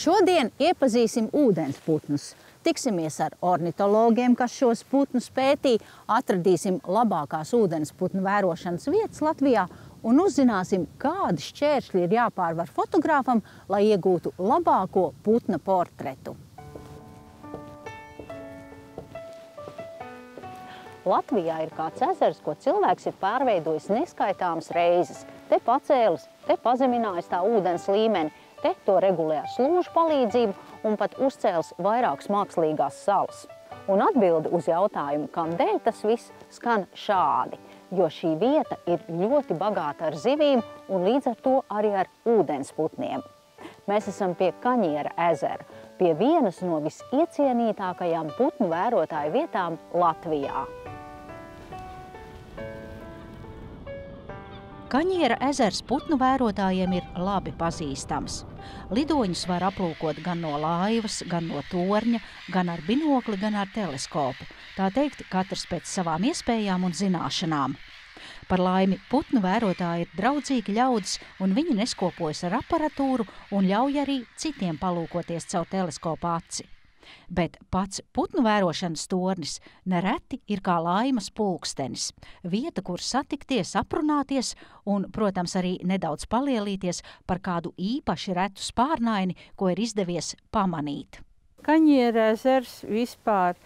Šodien iepazīsim ūdensputnus. Tiksimies ar ornitologiem, kas šos putnus pētīja, atradīsim labākās ūdensputnu vērošanas vietas Latvijā un uzzināsim, kādi šķēršļi ir jāpārvar fotogrāfam, lai iegūtu labāko putna portretu. Latvijā ir kāds ezers, ko cilvēks ir pārveidojis neskaitāmas reizes. Te pacēlis, te pazeminājis tā ūdens līmeni, te to regulē ar slūžu palīdzību un pat uzcēlis vairākas mākslīgās salas. Un atbildi uz jautājumu, kādēļ tas viss, skan šādi, jo šī vieta ir ļoti bagāta ar zivīm un līdz ar to arī ar ūdensputniem. Mēs esam pie Kaņiera ezera, pie vienas no visiecienītākajām putnu vērotāju vietām Latvijā. Kaņiera ezers putnu vērotājiem ir labi pazīstams. Lidoņus var aplūkot gan no laivas, gan no torņa, gan ar binokli, gan ar teleskopu. Tā teikt, katrs pēc savām iespējām un zināšanām. Par laimi, putnu vērotāji ir draudzīgi ļaudis, un viņi neskopojas ar aparatūru un ļauj arī citiem palūkoties caur teleskopa aci. Bet pats putnu vērošanas tornis nereti ir kā laimas pulkstenis. Vieta, kur satikties, aprunāties un, protams, arī nedaudz palielīties par kādu īpaši retu spārnaini, ko ir izdevies pamanīt. Kaņiera ezers vispār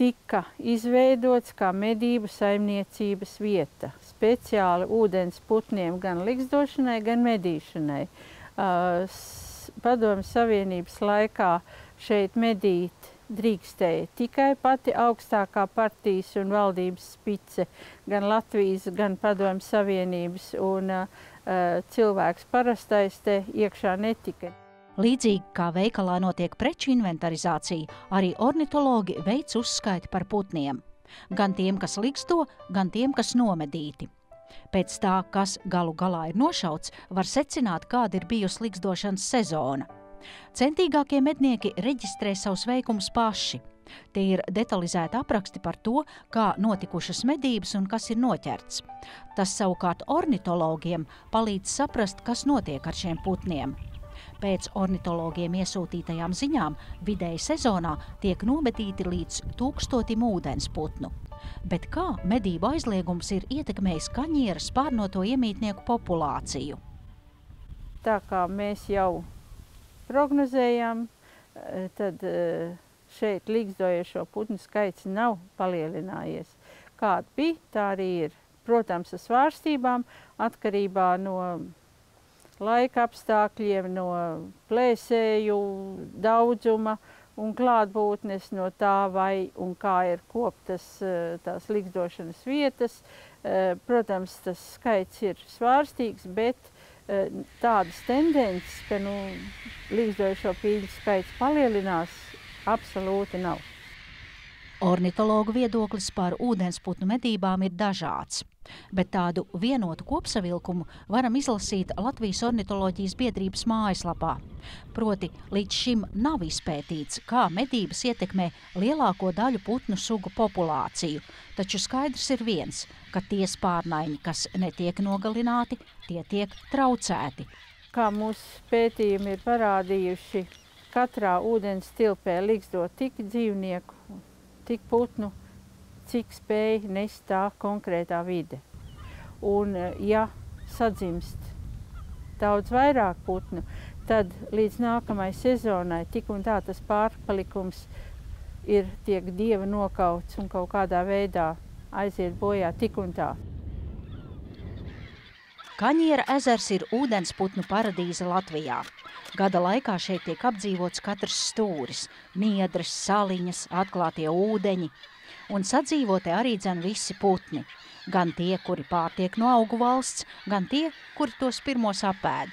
tika izveidots kā medību saimniecības vieta, speciāli ūdens putniem gan ligzdošanai, gan medīšanai. Padomju Savienības laikā šeit medīt drīkstēja tikai pati augstākā partijas un valdības spice, gan Latvijas, gan Padomju Savienības, un cilvēks parastais te iekšā netika. Līdzīgi kā veikalā notiek preču inventarizācija, arī ornitologi veic uzskaiti par putniem. Gan tiem, kas ligzdo, gan tiem, kas nomedīti. Pēc tā, kas galu galā ir nošauts, var secināt, kāda ir bijusi ligzdošanas sezona. Centīgākie mednieki reģistrē savus veikumus paši. Tie ir detalizēti apraksti par to, kā notikušas medības un kas ir noķerts. Tas savukārt ornitologiem palīdz saprast, kas notiek ar šiem putniem. Pēc ornitologiem iesūtītajām ziņām vidēji sezonā tiek nomedīti līdz 1000 ūdensputnu. Bet kā medību aizliegums ir ietekmējis Kaņieras spārnoto iemītnieku populāciju? Tā kā mēs jau prognozējām, tad šeit ligzdojošo putnu skaits nav palielinājies. Kāda bija, tā arī ir. Protams, ar svārstībām atkarībā no laika apstākļiem, no plēsēju daudzuma un klātbūtnes, no tā, vai un kā ir koptas tās ligzdošanas vietas. Protams, tas skaits ir svārstīgs, bet tādas tendences, ka ligzdojošo pīļu skaits palielinās, absolūti nav. Ornitologu viedoklis par ūdensputnu medībām ir dažāds, bet tādu vienotu kopsavilkumu varam izlasīt Latvijas ornitoloģijas biedrības mājaslapā. Proti, līdz šim nav izpētīts, kā medības ietekmē lielāko daļu putnu sugu populāciju, taču skaidrs ir viens, ka tie spārnaiņi, kas netiek nogalināti, tie tiek traucēti. Kā mūsu pētījumi ir parādījuši, katrā ūdens tilpē ligzdo tik dzīvnieku, tik putnu, cik spēj nest tā konkrētā vide. Un ja sadzimst daudz vairāk putnu, tad līdz nākamai sezonai tik un tā tas pārpalikums tiek dieva nokauts un kaut kādā veidā aiziet bojā tik un tā. Kaņiera ezers ir ūdensputnu paradīze Latvijā. Gada laikā šeit tiek apdzīvots katrs stūris, niedres, saliņas, atklātie ūdeņi. Un sadzīvotē arī dzen visi putni. Gan tie, kuri pārtiek no augu valsts, gan tie, kuri tos pirmos apēd.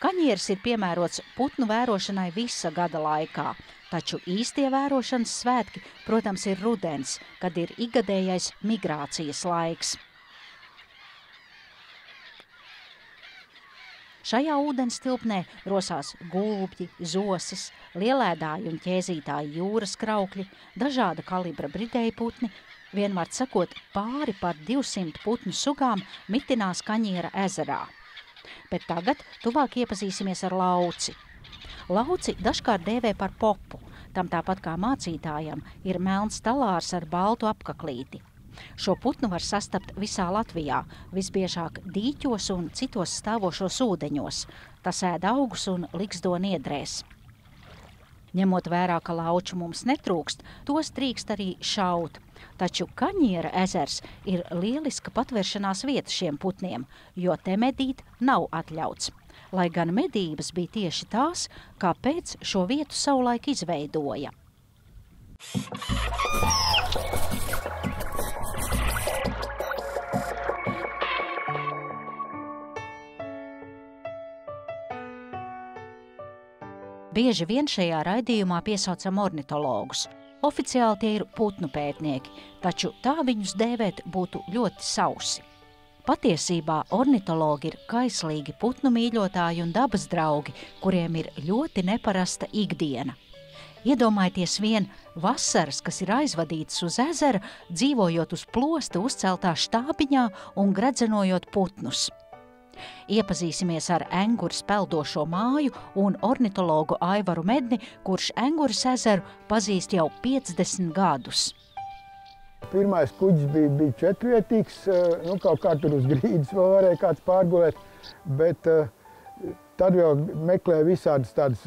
Kaņieris ir piemērots putnu vērošanai visa gada laikā, taču īstie vērošanas svētki, protams, ir rudens, kad ir ikgadējais migrācijas laiks. Šajā ūdens tilpnē rosās gulbji, zosis, lielēdāji un ķēzītāji jūras kraukļi, dažāda kalibra bridēju putni, vienmēr sakot, pāri par 200 putnu sugām mitinās Kaņiera ezerā. Bet tagad tuvāk iepazīsimies ar lauci. Lauci dažkārt dēvē par popu. Tam tāpat kā mācītājam ir melns talārs ar baltu apkaklīti. Šo putnu var sastapt visā Latvijā, visbiežāk dīķos un citos stāvošos ūdeņos. Tas ēd augus un ligzdo niedrēs. Ņemot vērā, ka lauču mums netrūkst, tos drīkst arī šaut. Taču Kaņiera ezers ir lieliska patveršanās vieta šiem putniem, jo te medīt nav atļauts. Lai gan medības bija tieši tās, kāpēc šo vietu savulaik izveidoja. Bieži vien šajā raidījumā piesaucam ornitologus. Oficiāli tie ir putnu pētnieki, taču tā viņus dēvēt būtu ļoti sausi. Patiesībā ornitologi ir kaislīgi putnu mīļotāji un dabas draugi, kuriem ir ļoti neparasta ikdiena. Iedomājieties vien vasaras, kas ir aizvadītas uz ezera, dzīvojot uz plosta uzceltā štābiņā un gredzenojot putnus. Iepazīsimies ar Enguras peldošo māju un ornitologu Aivaru Medni, kurš Enguras ezeru pazīst jau 50 gadus. Pirmais kuģis bija četrvietīgs, kaut kā tur uz grīdas vēl varēja kāds pārgulēt, bet tad vēl meklēja visādas tādas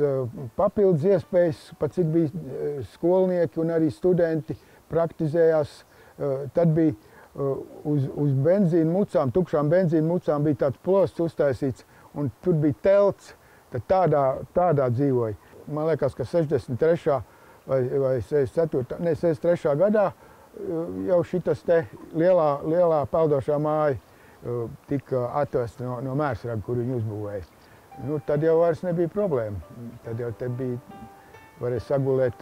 papildus iespējas, pat cik bija skolnieki un arī studenti praktizējās. Tad bija uz benzīnu mucām, tukšām benzīnu mucām bija tāds plosts uztaisīts, un tur bija telts, tad tādā dzīvoja. Man liekas, ka 63. vai 63. gadā jau šitas te lielā peldošā māja tika atvesta no Mērsraga, kur viņi uzbūvēja. Tad jau vairs nebija problēma. Tad jau te bija, varēja sagulēt,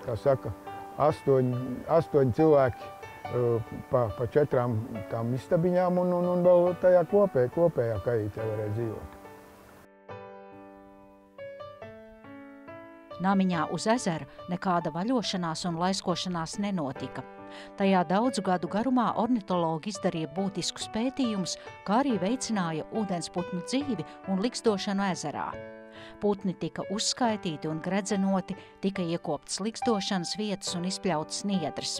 kā saka, 8 cilvēki pa 4 tām istabiņām un vēl tajā kopējā kaītē varēja dzīvot. Namiņā uz ezera nekāda vaļošanās un laiskošanās nenotika. Tajā daudzu gadu garumā ornitologi izdarīja būtiskus pētījumus, kā arī veicināja ūdensputnu dzīvi un ligzdošanu ezerā. Putni tika uzskaitīti un gredzenoti, tika iekoptas ligzdošanas vietas un izpļautas niedres.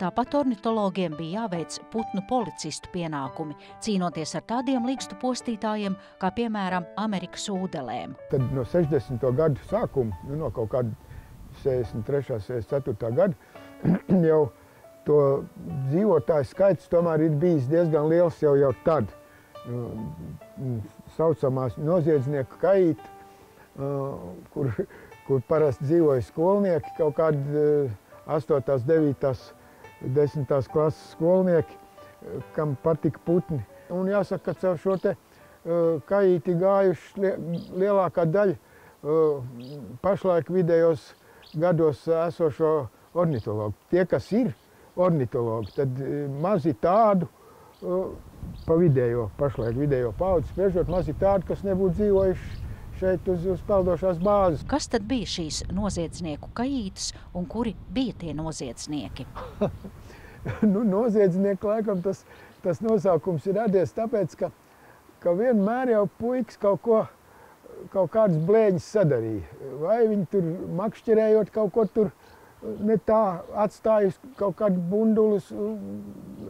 Tāpat ornitologiem bija jāveic putnu policistu pienākumi, cīnoties ar tādiem ligzdu postītājiem, kā piemēram Amerikas ūdelēm. Tad no 60. gadu sākuma, no kaut kāda 63. 64. gada, jau to dzīvotāju skaits tomēr ir bijis diezgan liels jau tad. Saucamās noziedznieku kaīti, kur parasti dzīvoja skolnieki, kaut kādi 8., 9., 10. klases skolnieki, kam patika putni. Un jāsaka, ka caur šo te kaīti gājuši lielākā daļa pašlaik vidējos gados esošo ornitologu. Tie, kas ir ornitologi, tad mazi tādu pašlaik vidējo paudzi spriežot, mazi tādu, kas nebūtu dzīvojuši šeit uz peldošās bāzes. Kas tad bija šīs noziedznieku kaītes un kuri bija tie noziedznieki? Noziedznieki, laikam, tas nosaukums ir radies tāpēc, ka vienmēr jau puikas kaut kādas blēņas sadarīja. Vai viņi tur makšķerējot kaut ko tur ne tā atstājus kaut kādu bundulus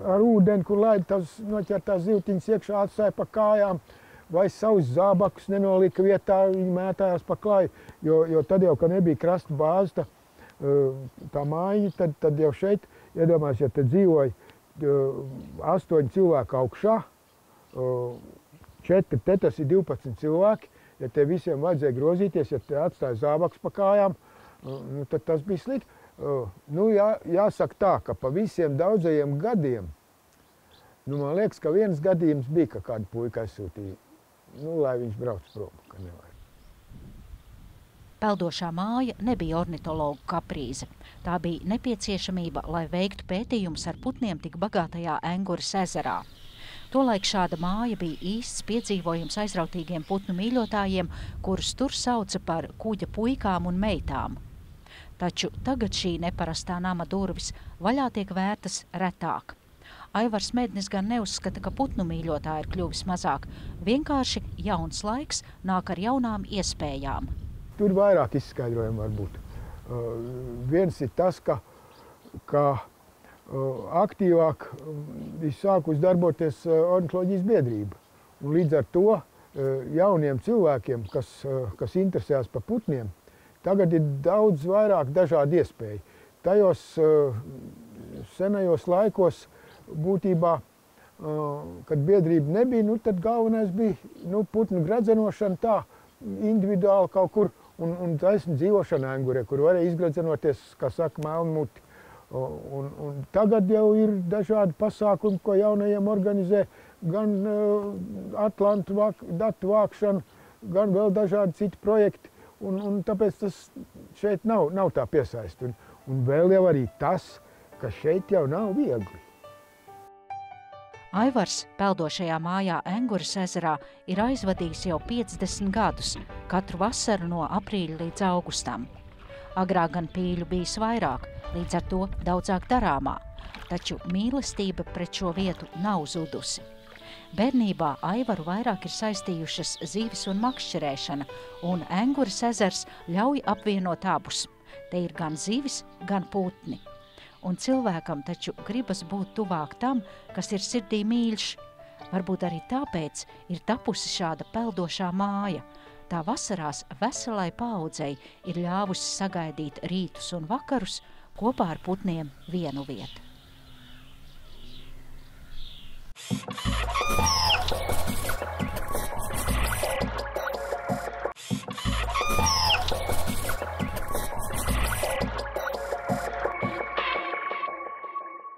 ar ūdeni, kur laida tās noķertās zivtiņas iekšā, atstāja pa kājām, vai savus zābakus nenolika vietā, viņi mētājās pa klaju, jo tad jau, kad nebija krasta bāze, tā mājiņa, tad jau šeit, iedomājos, ja te dzīvoja 8 cilvēku augšā, 4, te tas ir 12 cilvēki, ja te visiem vajadzēja grozīties, ja te atstāja zābakus pa kājām, tad tas bija slikti. Jāsaka tā, ka pa visiem daudzajiem gadiem, man liekas, ka viens gadījums bija, ka kādu puika aizsūtīja. Lai viņš brauc prom, ka nevajag. Peldošā māja nebija ornitologu kaprīze. Tā bija nepieciešamība, lai veiktu pētījumus ar putniem tik bagātajā Enguras ezerā. Tolaik šāda māja bija īsts piedzīvojums aizrautīgiem putnu mīļotājiem, kurus tur sauca par kuģa puikām un meitām. Taču tagad šī neparastā nama durvis vaļā tiek vērtas retāk. Aivars Mednis gan neuzskata, ka putnu mīļotāji ir kļuvis mazāk. Vienkārši jauns laiks nāk ar jaunām iespējām. tur vairāk izskaidrojumu var būt. Viens ir tas, ka aktīvāk ir sākus darboties ornitoloģijas biedrība. Un līdz ar to jauniem cilvēkiem, kas interesējās par putniem, tagad ir daudz vairāk dažādu iespēju. Tajos senajos laikos būtībā, kad biedrība nebija, tad galvenais bija putnu gradzenošana tā individuāli kaut kur un taisni dzīvošana Engurē, kur varēja izgradzenoties, kā saka, melnmuti. Un tagad jau ir dažādi pasākumi, ko jaunajiem organizē, gan Atlantu datu vākšana, gan vēl dažādi citi projekti. Un tāpēc tas šeit nav tā piesaist. Un vēl jau arī tas, ka šeit jau nav viegli. Aivars peldošajā mājā Enguras ezerā ir aizvadījis jau 50 gadus, katru vasaru no aprīļa līdz augustam. Agrāk gan pīļu bijis vairāk, līdz ar to daudzāk darāmā, taču mīlestība pret šo vietu nav zudusi. Bērnībā Aivaru vairāk ir saistījušas zivis un makšķerēšana, un Enguras ezers ļauj apvienot abus. Te ir gan zivis, gan putni. Un cilvēkam taču gribas būt tuvāk tam, kas ir sirdī mīļš. Varbūt arī tāpēc ir tapusi šāda peldošā māja. Tā vasarās veselai paaudzei ir ļāvusi sagaidīt rītus un vakarus kopā ar putniem vienu vietu.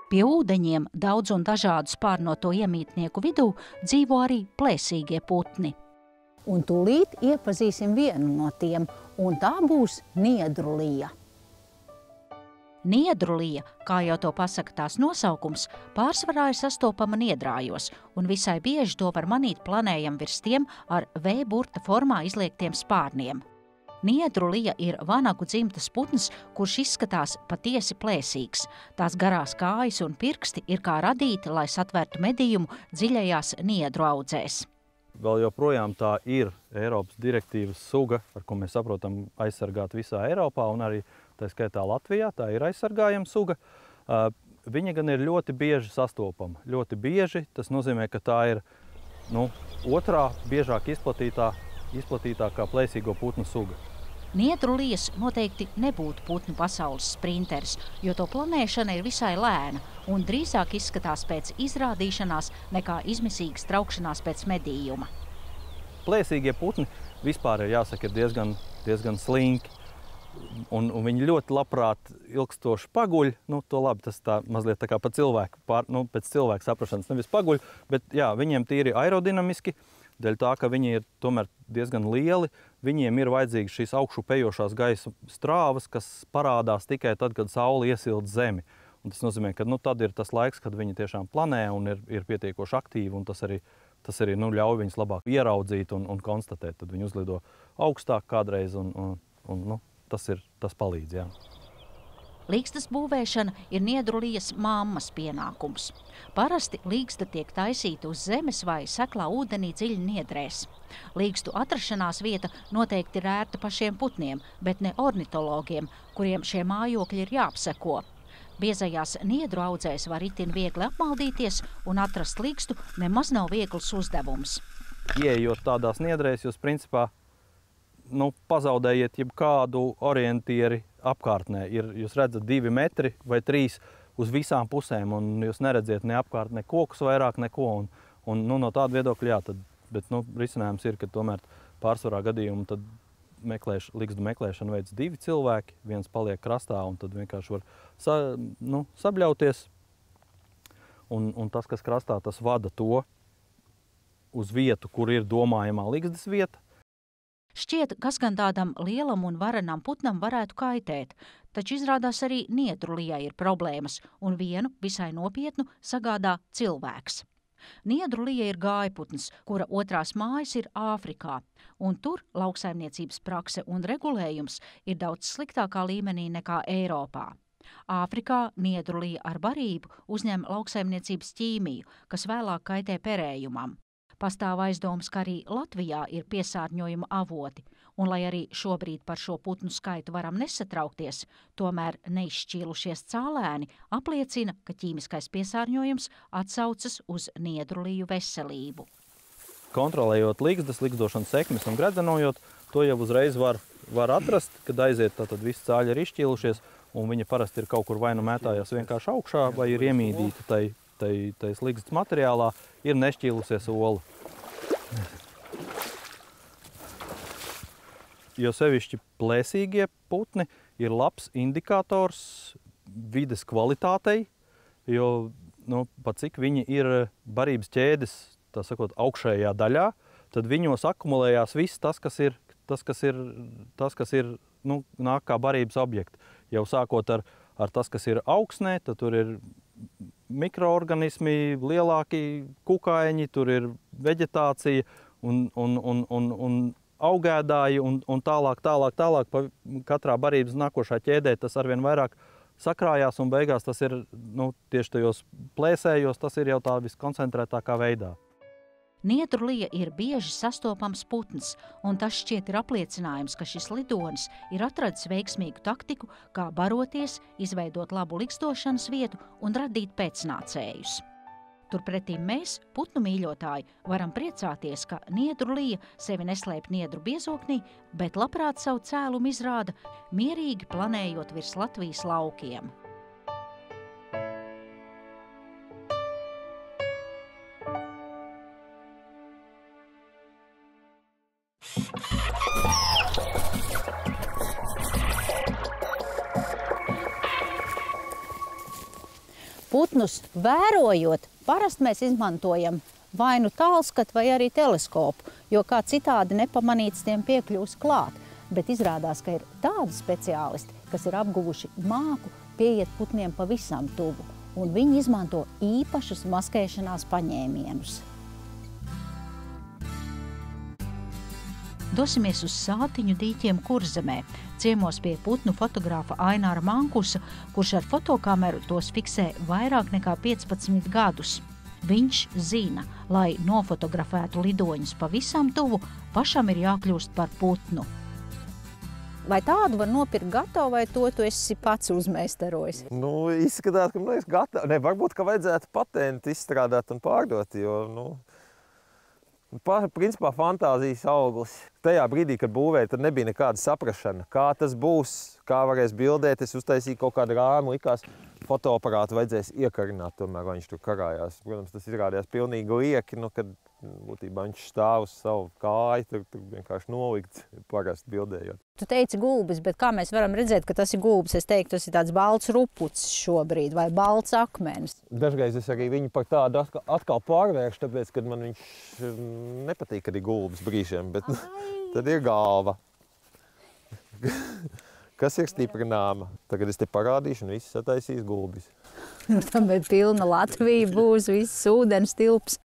Pie ūdeņiem daudz un dažādu spārnoto iemītnieku vidū dzīvo arī plēsīgie putni. Un tūlīt iepazīsim vienu no tiem, un tā būs niedrulija. Niedrulija, kā jau to pasaka tās nosaukums, pārsvarā ir sastopama niedrājos, un visai bieži to var manīt planējam virs tiem ar V-burta formā izliektiem spārniem. Niedrulija ir vanagu dzimtas putns, kurš izskatās patiesi plēsīgs. Tās garās kājas un pirksti ir kā radīti, lai satvertu medījumu dziļajās niedru audzēs. Vēl joprojām tā ir Eiropas direktīvas suga, ar ko mēs saprotam aizsargāt visā Eiropā un arī tā skaitā Latvijā. Tā ir aizsargājama suga. Viņa gan ir ļoti bieži sastopama. Ļoti bieži, tas nozīmē, ka tā ir otrā biežāk izplatītākā plēsīgo putnu suga. Niedrulijas noteikti nebūtu putnu pasaules sprinteris, jo to planēšana ir visai lēna un drīzāk izskatās pēc izrādīšanās nekā izmisīgas traukšanās pēc medījuma. Plēsīgie putni vispār ir jāsaka diezgan slinki. Un viņi ļoti labprāt ilgstoši paguļ. To labi, tas tā mazliet tā kā pa cilvēku, pēc cilvēku saprašanas nevis paguļ, bet jā, viņiem tīri aerodinamiski, dēļ tā, ka viņi ir tomēr diezgan lieli, viņiem ir vajadzīgas šīs augšupejošās gaisa strāvas, kas parādās tikai tad, kad saule iesilda zemi. Un tas nozīmē, ka tad ir tas laiks, kad viņi tiešām planē un ir pietiekoši aktīvi, un tas arī ļauj viņus labāk ieraudzīt un konstatēt. Tad viņi uzlido augstāk kādreiz un tas palīdz, jā. Līgstas būvēšana ir niedrulijas mammas pienākums. Parasti līgsta tiek taisīta uz zemes vai seklā ūdenī dziļi niedrēs. Līgstu atrašanās vieta noteikti ir ērta pašiem putniem, bet ne ornitologiem, kuriem šie mājokļi ir jāapseko. Biezajās niedru audzēs var itin viegli apmaldīties, un atrast līgstu nemaz nav viegls uzdevums. Ieejot tādās niedrēs, jūs principā pazaudējiet jebkādu orientieri apkārtnē. Jūs redzat 2 metri vai 3 uz visām pusēm, un jūs neredziet ne apkārt, ne kokus vairāk, neko. Un no tāda viedokļa, jā, bet risinājums ir, ka tomēr pārsvarā gadījumu tad ligzdu meklēšanu veids 2 cilvēki, viens paliek krastā, un tad vienkārši var sabļauties. Un tas, kas krastā, tas vada to uz vietu, kur ir domājamā ligzdas vieta. Šķiet, kas gan tādam lielam un varenam putnam varētu kaitēt, taču izrādās arī niedrulijai ir problēmas, un vienu visai nopietnu sagādā cilvēks. Niedrulija ir gājputns, kura otrās mājas ir Āfrikā, un tur lauksaimniecības prakse un regulējums ir daudz sliktākā līmenī nekā Eiropā. Āfrikā niedrulija ar barību uzņem lauksaimniecības ķīmiju, kas vēlāk kaitē perējumam. Pastāv aizdomas, ka arī Latvijā ir piesārņojuma avoti, Un, lai arī šobrīd par šo putnu skaitu varam nesatraukties, tomēr neizšķīlušies cālēni apliecina, ka ķīmiskais piesārņojums atsaucas uz niedruliju veselību. Kontrolējot ligzdas, ligzdošanas sekmes un gredzenojot, to jau uzreiz var atrast, kad aiziet, tad visi cāļi ir izšķīlušies, un viņa parasti ir kaut kur vai nu mētājās vienkārši augšā, vai ir iemīdīta tai ligzdas materiālā, ir nešķīlusies ola. Jo sevišķi plēsīgie putni ir labs indikators vides kvalitātei, jo pat cik viņi ir barības ķēdes, tā sakot, augšējā daļā, tad viņos akumulējās viss tas, kas ir nāk kā barības objekti. Jau sākot ar tas, kas ir augsnē, tad tur ir mikroorganismi, lielāki kukaiņi, tur ir veģetācija un augēdāji un tālāk pa katrā barības nākošā ķēdē tas arvien vairāk sakrājās un beigās tas ir, tieši tajos plēsējos, tas ir jau tā viskoncentrētākā veidā. Niedrulija ir bieži sastopams putns, un tas šķiet ir apliecinājums, ka šis lidonis ir atradis veiksmīgu taktiku, kā baroties, izveidot labu ligzdošanas vietu un radīt pēcnācējus. Turpretī mēs, putnu mīļotāji, varam priecāties, ka niedrulija sevi neslēp niedru biezoknī, bet labprāt savu cēlumu izrāda, mierīgi planējot virs Latvijas laukiem. Putnus vērojot, parasti mēs izmantojam vai nu tālskatu vai arī teleskopu, jo kā citādi nepamanīts tiem piekļūs klāt. Bet izrādās, ka ir tādi speciālisti, kas ir apguvuši māku pieiet putniem pavisam tuvu, un viņi izmanto īpašus maskēšanās paņēmienus. Dosimies uz Sātiņu dīķiem Kurzemē, ciemos pie putnu fotogrāfa Aināra Mankusa, kurš ar fotokameru tos fiksē vairāk nekā 15 gadus. Viņš zina, lai nofotografētu lidoņus pavisam tuvu, pašam ir jākļūst par putnu. Vai tādu var nopirkt gatavu, vai to tu esi pats uzmeistarojis? Izskatās, ka man liekas gatavu. Varbūt, ka vajadzētu patentu izstrādāt un pārdot, jo, principā fantāzijas auglis. Tajā brīdī, kad būvēja, tad nebija nekāda saprašana, kā tas būs, kā varēs bildēt. Es uztaisīju kaut kādu rāmu, likās, fotoaparātu vajadzēs iekarināt, tomēr viņš tur karājās. Protams, tas izrādījās pilnīgi lieki, kad būtībā viņš stāv uz savu kāju, tur vienkārši nolikts parasti bildējot. Tu teici gulbis, bet kā mēs varam redzēt, ka tas ir gulbis? Es teiktu, tas ir tāds balts rupucis šobrīd vai balts akmenis. Dažreiz es arī viņu par tādu atkal pārvēršu, tāpēc, kad man viņš nepatīk, kad ir gulbis brīžiem, bet tad ir galva. Kas ir stiprināma? Tagad es te parādīšu un viss sataisīs gulbis. Tam ir pilna Latvija būs, viss ūdens tilps.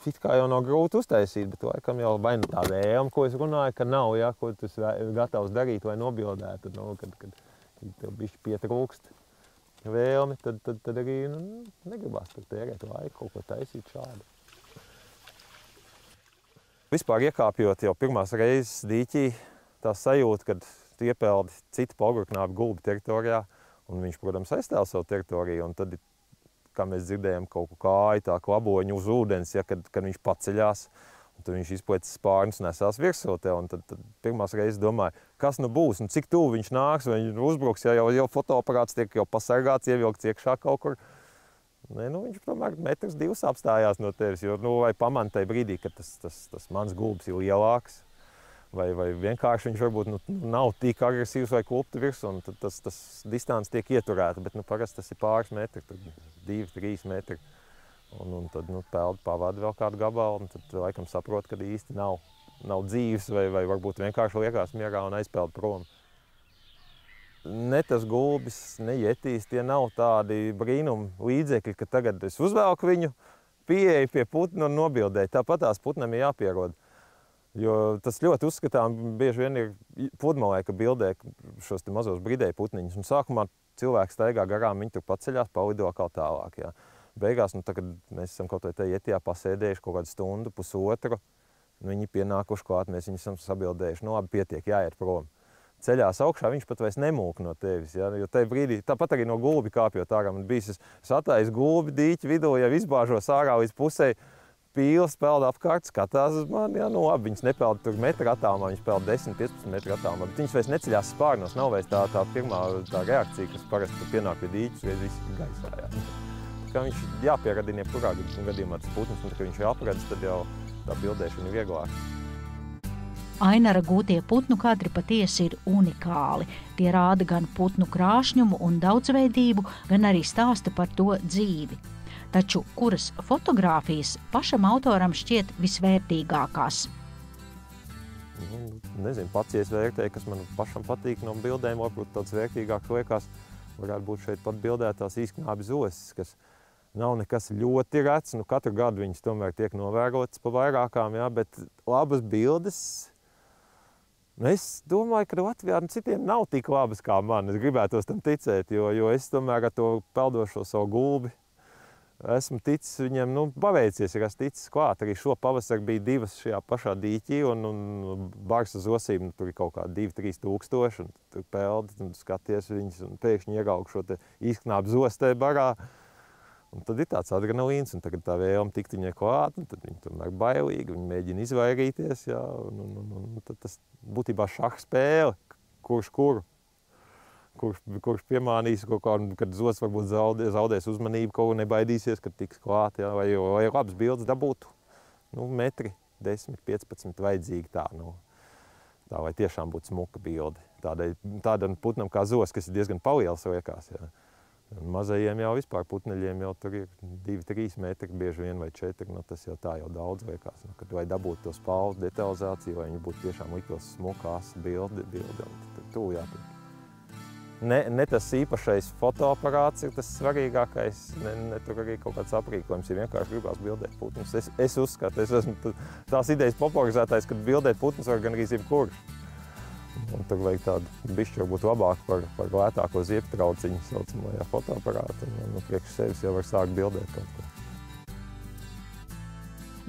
It kā jau nav grūti uztaisīt, bet laikam jau vai nu tā vēlme, ko es runāju, ka nav, ja, ko tu gatavs darīt vai nobildēt, kad tev bišķi pietrūkst vēlmi, tad arī negribās tur tērēt laiku kaut ko taisīt šādu. Vispār iekāpjot jau pirmās reizes dīķī, tā sajūta, kad tu iepeldi citu paugurknābu gulbi teritorijā, un viņš, protams, aizstāv savu teritoriju, un tad kā mēs dzirdējam, kaut ko kāju, tā klaboņu uz ūdens, ja, kad viņš paceļās, un tad viņš izplecis spārnus un nesās virsū tev, un tad pirmās reizes domāju, kas būs, un cik tuvu viņš nāks, vai viņš uzbruks, ja jau fotoaparāts tiek jau pasargāts, ievilkts iekšā kaut kur. Viņš tomēr 1-2 metrs apstājās no tevis, jo vai pamana tajā brīdī, ka tas mans gulbis ir lielāks, vai vienkārši viņš varbūt nav tik agresīvs vai kulpta virsū, un tad tas distance tiek ieturēta, bet parasti tas ir pāris metri, 2-3 metri. Un tad peldi pavada vēl kādu gabalu, un tad laikam saprot, ka īsti nav dzīves, vai varbūt vienkārši liekās mierā un aizpeld prom. Ne tas gulbis, ne jetīs, tie nav tādi brīnumi līdzekļi, ka tagad es uzvelku viņu, pieeju pie putna un nobildēju. Tāpat tās putnam ir jāpierod. Jo tas ļoti uzskatām bieži vien ir pludmalē, ka bildē šos te mazos bridēju putniņus. Un sākumā cilvēki staigā garām, viņi tur paceļās, palido kaut tālāk. Jā. Beigās, tad, kad mēs esam kaut vai te jetijā pasēdējuši kaut kādu stundu, pusotru, Viņi pienākuši klāt, mēs viņus esam sabildējuši. Nu, labi, pietiek, jāiet prom. Ceļās augšā, viņš pat vairs nemūk no tevis. Ja? Jo tajā brīdī, tāpat arī no gulbi kāpjot ārā. Man bijis, es attāju gulbi dīķi vidū, jau izbāžos ārā līdz pusē, pīles peld apkārt, skatās uz mani. Ja? Nu, labi, viņas nepeld tur metru attālumā, viņas peld 10-15 metru attālumā. Bet viņas vairs neceļās spārnos, nav vairs tā pirmā reakcija, kas parasti pienāk pie dīķis, reiz visi gaisā. Ja? Tā kā viņš jāpieradina jebkurā gadījumā tas putns, un tā kā viņš ir apradis, tad jau tā bildēšana ir vieglāk. Ainara gūtie putnu kadri patiesi ir unikāli. Tie rāda gan putnu krāšņumu un daudzveidību, gan arī stāsta par to dzīvi. Taču kuras fotogrāfijas pašam autoram šķiet visvērtīgākās? Nezinu, pats iesvērtēju, kas man pašam patīk no bildēm, varbūt tāds vērtīgāks liekas, varētu būt šeit pat bildētās īsknābi zosis, kas nav nekas ļoti rets. Nu, katru gadu viņas tomēr tiek novērotas pa vairākām, jā, bet labas bildes. Es domāju, ka Latvijā citiem nav tik labas kā man. Es gribētos tam ticēt, jo es tomēr ar to peldošo savu gulbi esmu ticis viņiem, paveicies, ir esmu ticis klāt. Arī šo pavasaru bija divas šajā pašā dīķī, un barsa zosīm tur ir kaut kā 2-3 tūkstoši, un tur peldi, un skaties viņas, un pēkšņi ieraug šo te īsknābu zostē barā. Un tad ir tāds adrenalīns, un tagad tā vēlme tikt viņai klāt, un tad viņi tomēr bailīgi, viņi mēģina izvairīties, jā, un tad tas būtībā šaha spēle, kurš piemānīs kaut kā, kad zods varbūt zaudēs uzmanību, kaut ko nebaidīsies, kad tiks klāt, jā, vai labas bildes dabūtu, metri, 10-15 vajadzīgi tā, tā, lai tiešām būtu smuka bilde. Tādam putnam kā zos, kas ir diezgan paliels liekas, jā. Mazajiem jau vispār putneļiem jau tur ir 2-3 metri, bieži vien vai 4, tas jau tā jau daudz liekas. Kad vai dabūt to spalvu detalizāciju, lai viņi būtu tiešām liktos smukās bildi, un tad tūl jātiek. Ne tas īpašais fotoaparāts ir tas svarīgākais, ne tur arī kaut kāds aprīkojums, ir vienkārši gribās bildēt putnus. Es uzskatu, es esmu tās idejas popularizētājs, kad bildēt putnus var gan arī jebkurš. Un tur vajag tādu bišķi varbūt labāk par lētāko ziepju trauciņu saucamajā fotoaparātu. Un priekš sevis jau var sākt bildēt kaut ko.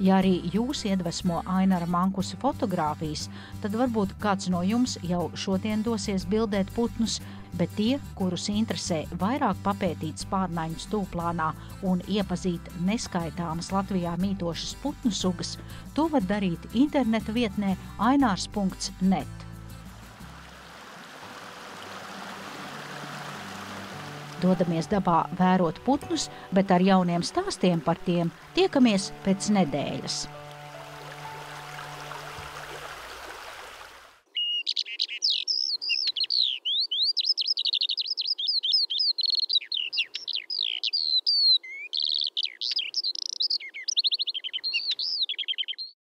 Ja arī jūs iedvesmo Ainara Mankusa fotogrāfijas, tad varbūt kāds no jums jau šodien dosies bildēt putnus, bet tie, kurus interesē vairāk papētīt spārnaiņu stūplānā un iepazīt neskaitāmas Latvijā mītošas putnu sugas, to var darīt interneta vietnē ainars.net. Dodamies dabā vērot putnus, bet ar jauniem stāstiem par tiem tiekamies pēc nedēļas.